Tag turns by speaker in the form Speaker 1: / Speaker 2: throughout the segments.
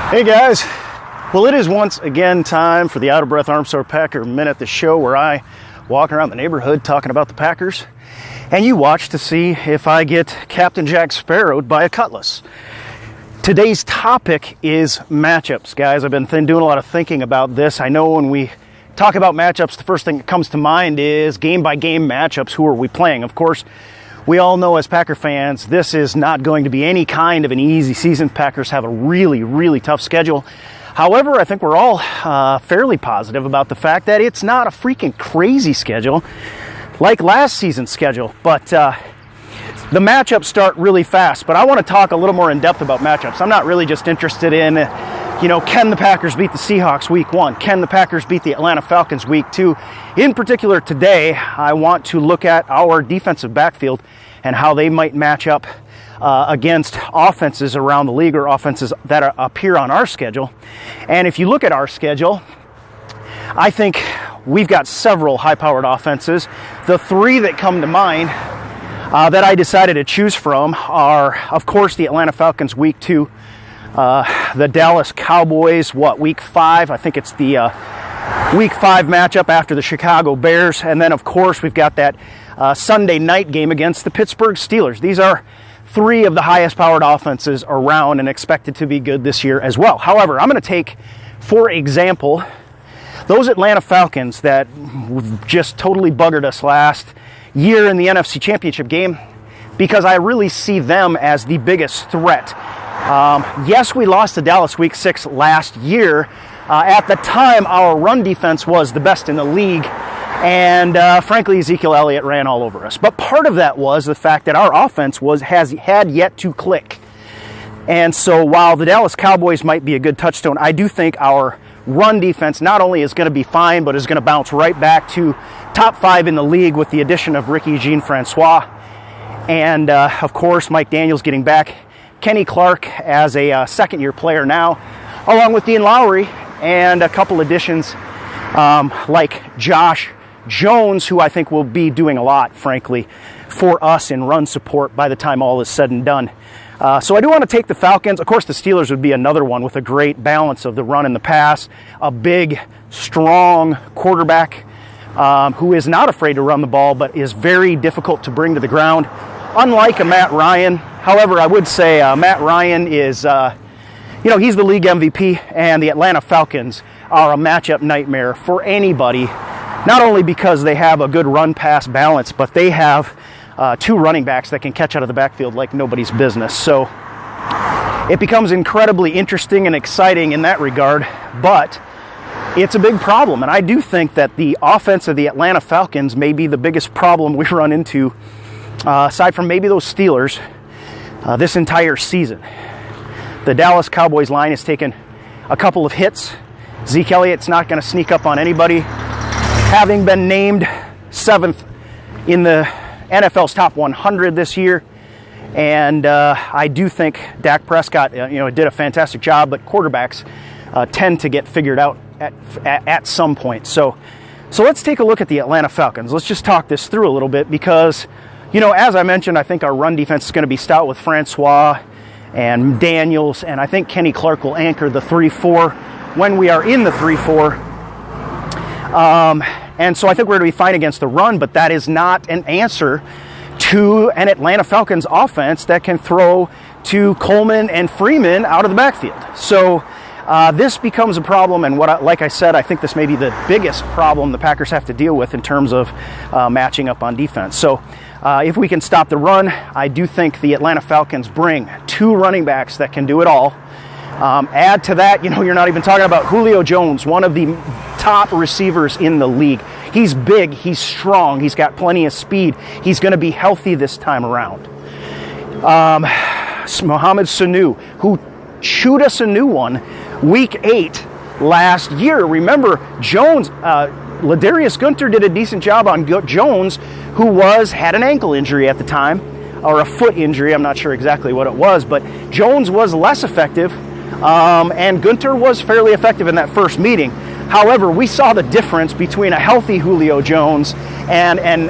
Speaker 1: Hey guys, well it is once again time for the Out of Breath Armstar Packer Minute, the show where I walk around the neighborhood talking about the Packers, and you watch to see if I get Captain Jack Sparrowed by a cutlass. Today's topic is matchups, guys. I've been doing a lot of thinking about this. I know when we talk about matchups, the first thing that comes to mind is game-by-game matchups. Who are we playing? Of course, we all know as Packer fans, this is not going to be any kind of an easy season. Packers have a really, really tough schedule. However, I think we're all fairly positive about the fact that it's not a freaking crazy schedule like last season's schedule. But the matchups start really fast. But I want to talk a little more in depth about matchups. I'm not really just interested in, can the Packers beat the Seahawks week 1? Can the Packers beat the Atlanta Falcons week 2? In particular today, I want to look at our defensive backfield and how they might match up against offenses around the league or offenses that appear on our schedule. And if you look at our schedule, I think we've got several high-powered offenses. The three that come to mind that I decided to choose from are, of course, the Atlanta Falcons week 2, the Dallas Cowboys, week 5? I think it's the week 5 matchup after the Chicago Bears. And then, of course, we've got that Sunday night game against the Pittsburgh Steelers. These are three of the highest powered offenses around and expected to be good this year as well. However, I'm going to take, for example, those Atlanta Falcons that just totally buggered us last year in the NFC Championship game, because I really see them as the biggest threat. Yes, we lost to Dallas week 6 last year. At the time, our run defense was the best in the league. And frankly, Ezekiel Elliott ran all over us. But part of that was the fact that our offense had yet to click. And so while the Dallas Cowboys might be a good touchstone, I do think our run defense not only is going to be fine, but is going to bounce right back to top 5 in the league with the addition of Ricky Jean-Francois. And of course, Mike Daniels getting back. Kenny Clark as a second-year player now, along with Dean Lowry, and a couple additions like Josh Jones, who I think will be doing a lot, frankly, for us in run support by the time all is said and done. So I do want to take the Falcons. Of course, the Steelers would be another one with a great balance of the run and the pass. A big, strong quarterback who is not afraid to run the ball, but is very difficult to bring to the ground, unlike a Matt Ryan. However, I would say Matt Ryan is, he's the league MVP, and the Atlanta Falcons are a matchup nightmare for anybody. Not only because they have a good run-pass balance, but they have 2 running backs that can catch out of the backfield like nobody's business. So it becomes incredibly interesting and exciting in that regard, but it's a big problem. And I do think that the offense of the Atlanta Falcons may be the biggest problem we run into, aside from maybe those Steelers, this entire season. The Dallas Cowboys line has taken a couple of hits. Zeke Elliott's not going to sneak up on anybody. Having been named 7th in the NFL's top 100 this year. And I do think Dak Prescott, did a fantastic job, but quarterbacks tend to get figured out at some point. So let's take a look at the Atlanta Falcons. Let's just talk this through a little bit because, as I mentioned, I think our run defense is going to be stout with Francois and Daniels, and I think Kenny Clark will anchor the 3-4 when we are in the 3-4. And so I think we're going to be fine against the run, but that is not an answer to an Atlanta Falcons offense that can throw to Coleman and Freeman out of the backfield. So this becomes a problem, and like I said, I think this may be the biggest problem the Packers have to deal with in terms of matching up on defense. So if we can stop the run, I do think the Atlanta Falcons bring 2 running backs that can do it all. Add to that, you're not even talking about Julio Jones, one of the top receivers in the league. He's big, he's strong, he's got plenty of speed. He's going to be healthy this time around. Mohamed Sanu, who chewed us a new one week 8 last year. Remember, Jones, Ladarius Gunter did a decent job on Jones, who had an ankle injury at the time, or a foot injury. I'm not sure exactly what it was, but Jones was less effective, and Gunter was fairly effective in that first meeting. However, we saw the difference between a healthy Julio Jones and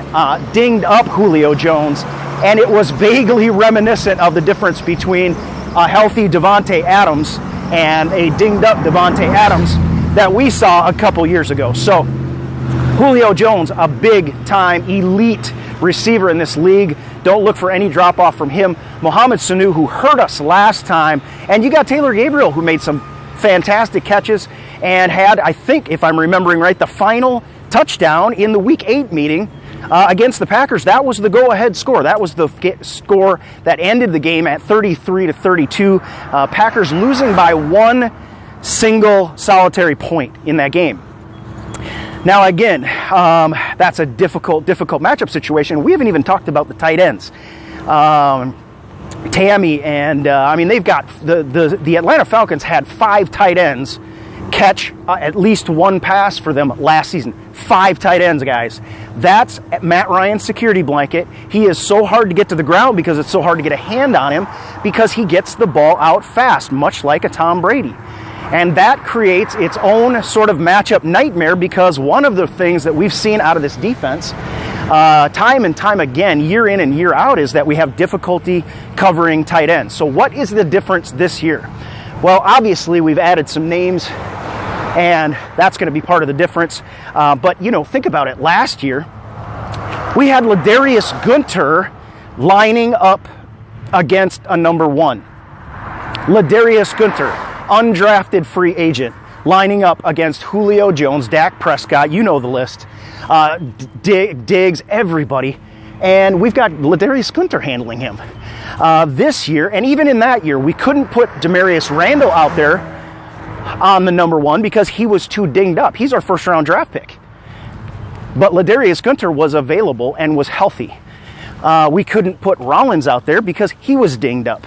Speaker 1: dinged up Julio Jones, and it was vaguely reminiscent of the difference between a healthy Davante Adams and a dinged-up Davante Adams that we saw a couple years ago. So Julio Jones, a big-time elite receiver in this league. Don't look for any drop-off from him. Mohamed Sanu, who hurt us last time. And you got Taylor Gabriel, who made some fantastic catches and had, I think, if I'm remembering right, the final touchdown in the Week 8 meeting against the Packers. That was the go-ahead score. That was the score that ended the game at 33-32. Packers losing by one single solitary point in that game. Now, again, that's a difficult matchup situation. We haven't even talked about the tight ends. Tammy and, I mean, they've got, the Atlanta Falcons had 5 tight ends catch at least one pass for them last season. 5 tight ends, guys. That's Matt Ryan's security blanket. He is so hard to get to the ground because it's so hard to get a hand on him because he gets the ball out fast, much like a Tom Brady. And that creates its own sort of matchup nightmare because one of the things that we've seen out of this defense time and time again, year in and year out, is that we have difficulty covering tight ends. So what is the difference this year? Well, obviously we've added some names, and that's going to be part of the difference. But, you know, think about it. Last year, we had Ladarius Gunter lining up against a number 1. Ladarius Gunter, undrafted free agent, lining up against Julio Jones, Dak Prescott, you know the list, Diggs, everybody. And we've got Ladarius Gunter handling him. This year, and even in that year, we couldn't put Demarius Randall out there on the number 1 because he was too dinged up. He's our first-round draft pick. But Ladarius Gunter was available and was healthy. We couldn't put Rollins out there because he was dinged up.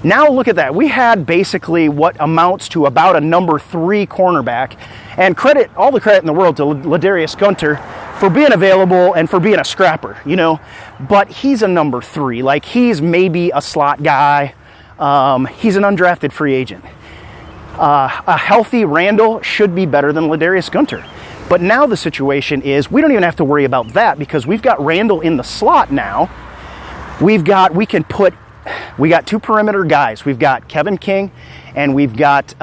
Speaker 1: Now look at that. We had basically what amounts to about a number 3 cornerback. And all the credit in the world to Ladarius Gunter for being available and for being a scrapper, you know. But he's a number 3. Like, he's maybe a slot guy. He's an undrafted free agent. A healthy Randall should be better than Ladarius Gunter. But now the situation is we don't even have to worry about that because we've got Randall in the slot now. We got 2 perimeter guys. We've got Kevin King, and we've got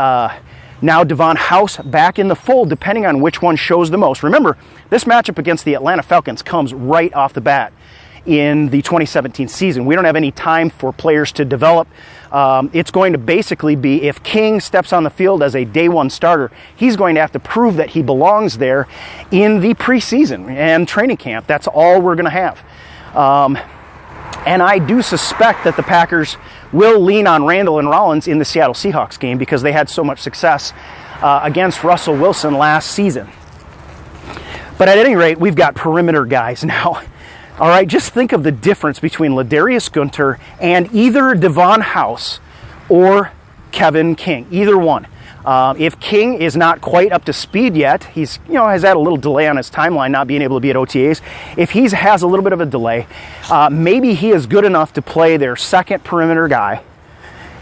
Speaker 1: now Devon House back in the fold, depending on which one shows the most. Remember, this matchup against the Atlanta Falcons comes right off the bat in the 2017 season. We don't have any time for players to develop. It's going to basically be if King steps on the field as a day 1 starter, he's going to have to prove that he belongs there in the preseason and training camp. That's all we're going to have. And I do suspect that the Packers will lean on Randall and Rollins in the Seattle Seahawks game because they had so much success against Russell Wilson last season. But at any rate, we've got perimeter guys now. All right, just think of the difference between Ladarius Gunter and either Devon House or Kevin King, either one. If King is not quite up to speed yet, he's has had a little delay on his timeline, not being able to be at OTAs. If he has a little bit of a delay, maybe he is good enough to play their second perimeter guy.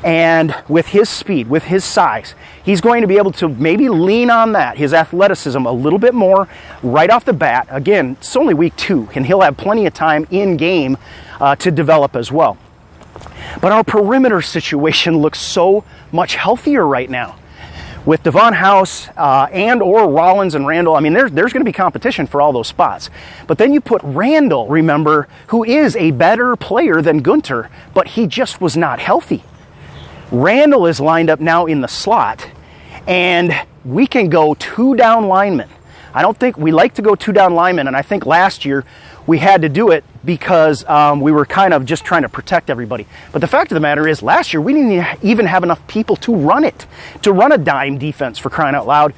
Speaker 1: And with his speed, with his size, he's going to be able to maybe lean on that, his athleticism a little bit more right off the bat. Again, it's only week 2, and he'll have plenty of time in game to develop as well. But our perimeter situation looks so much healthier right now. With Devon House and or Rollins and Randall, I mean, there's going to be competition for all those spots. But then you put Randall, remember, who is a better player than Gunter, but he just was not healthy. Randall is lined up now in the slot, and we can go 2 down linemen. I don't think we like to go 2 down linemen, and I think last year we had to do it because we were kind of just trying to protect everybody. But the fact of the matter is, last year we didn't even have enough people to run a dime defense, for crying out loud.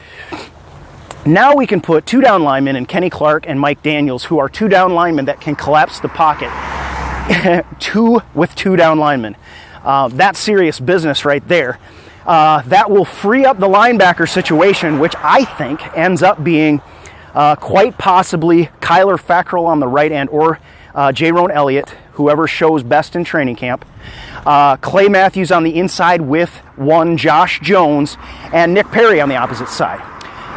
Speaker 1: Now we can put 2 down linemen in Kenny Clark and Mike Daniels, who are 2 down linemen that can collapse the pocket. 2 down linemen. That's serious business right there. That will free up the linebacker situation, which I think ends up being quite possibly Kyler Fackrell on the right end or Jaron Elliott, whoever shows best in training camp. Clay Matthews on the inside with one Josh Jones, and Nick Perry on the opposite side.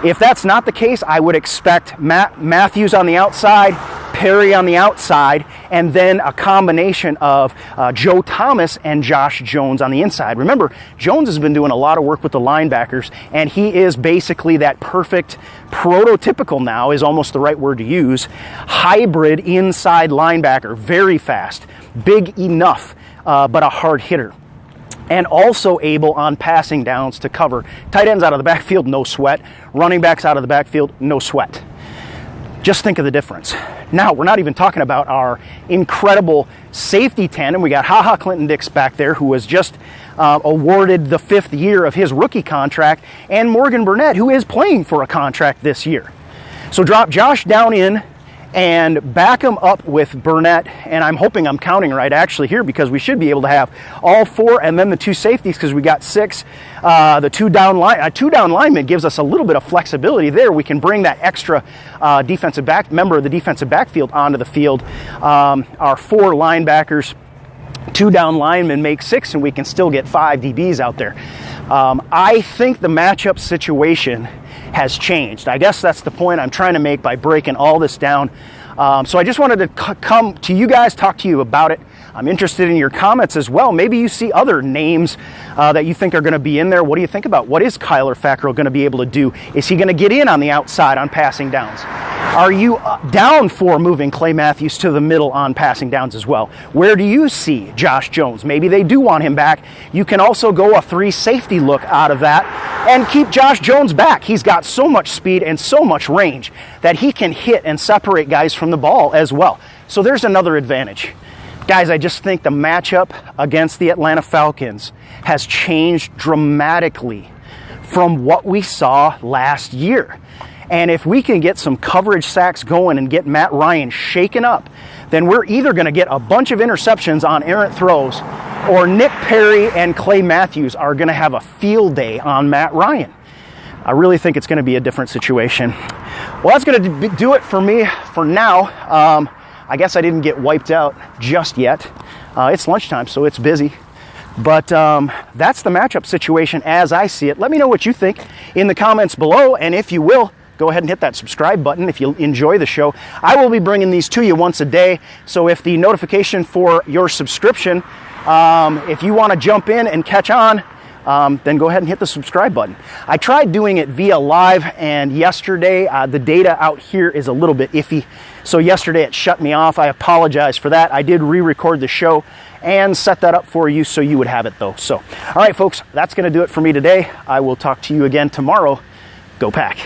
Speaker 1: If that's not the case, I would expect Matthews on the outside, Perry on the outside, and then a combination of Joe Thomas and Josh Jones on the inside. Remember, Jones has been doing a lot of work with the linebackers, and he is basically that perfect, prototypical now is almost the right word to use, hybrid inside linebacker, very fast, big enough, but a hard hitter. And also able on passing downs to cover. Tight ends out of the backfield, no sweat. Running backs out of the backfield, no sweat. Just think of the difference. Now, we're not even talking about our incredible safety tandem. We got HaHa Clinton-Dix back there, who was just awarded the 5th year of his rookie contract, and Morgan Burnett, who is playing for a contract this year. So drop Josh down in and back him up with Burnett, and I'm hoping I'm counting right actually here, because we should be able to have all 4 and then the 2 safeties, because we got 6. The 2 down lineman gives us a little bit of flexibility there. We can bring that extra member of the defensive backfield onto the field. Our 4 linebackers, 2 down linemen make 6, and we can still get 5 DBs out there. I think the matchup situation has changed. I guess that's the point I'm trying to make by breaking all this down. So I just wanted to come to you guys, talk to you about it. I'm interested in your comments as well. Maybe you see other names that you think are going to be in there. What do you think about? What is Kyler Fackrell going to be able to do? Is he going to get in on the outside on passing downs? Are you down for moving Clay Matthews to the middle on passing downs as well? Where do you see Josh Jones? Maybe they do want him back. You can also go a 3 safety look out of that and keep Josh Jones back. He's got so much speed and so much range that he can hit and separate guys from the ball as well. So there's another advantage. Guys, I just think the matchup against the Atlanta Falcons has changed dramatically from what we saw last year. And if we can get some coverage sacks going and get Matt Ryan shaken up, then we're either going to get a bunch of interceptions on errant throws, or Nick Perry and Clay Matthews are going to have a field day on Matt Ryan. I really think it's going to be a different situation. Well, that's going to do it for me for now. I guess I didn't get wiped out just yet. It's lunchtime, so it's busy. But that's the matchup situation as I see it. Let me know what you think in the comments below, and if you will, go ahead and hit that subscribe button if you enjoy the show. I will be bringing these to you once a day, so if the notification for your subscription, if you want to jump in and catch on, then go ahead and hit the subscribe button. I tried doing it via live, and yesterday the data out here is a little bit iffy, so yesterday it shut me off. I apologize for that. I did re-record the show and set that up for you so you would have it though. So, all right folks, that's going to do it for me today. I will talk to you again tomorrow. Go Pack.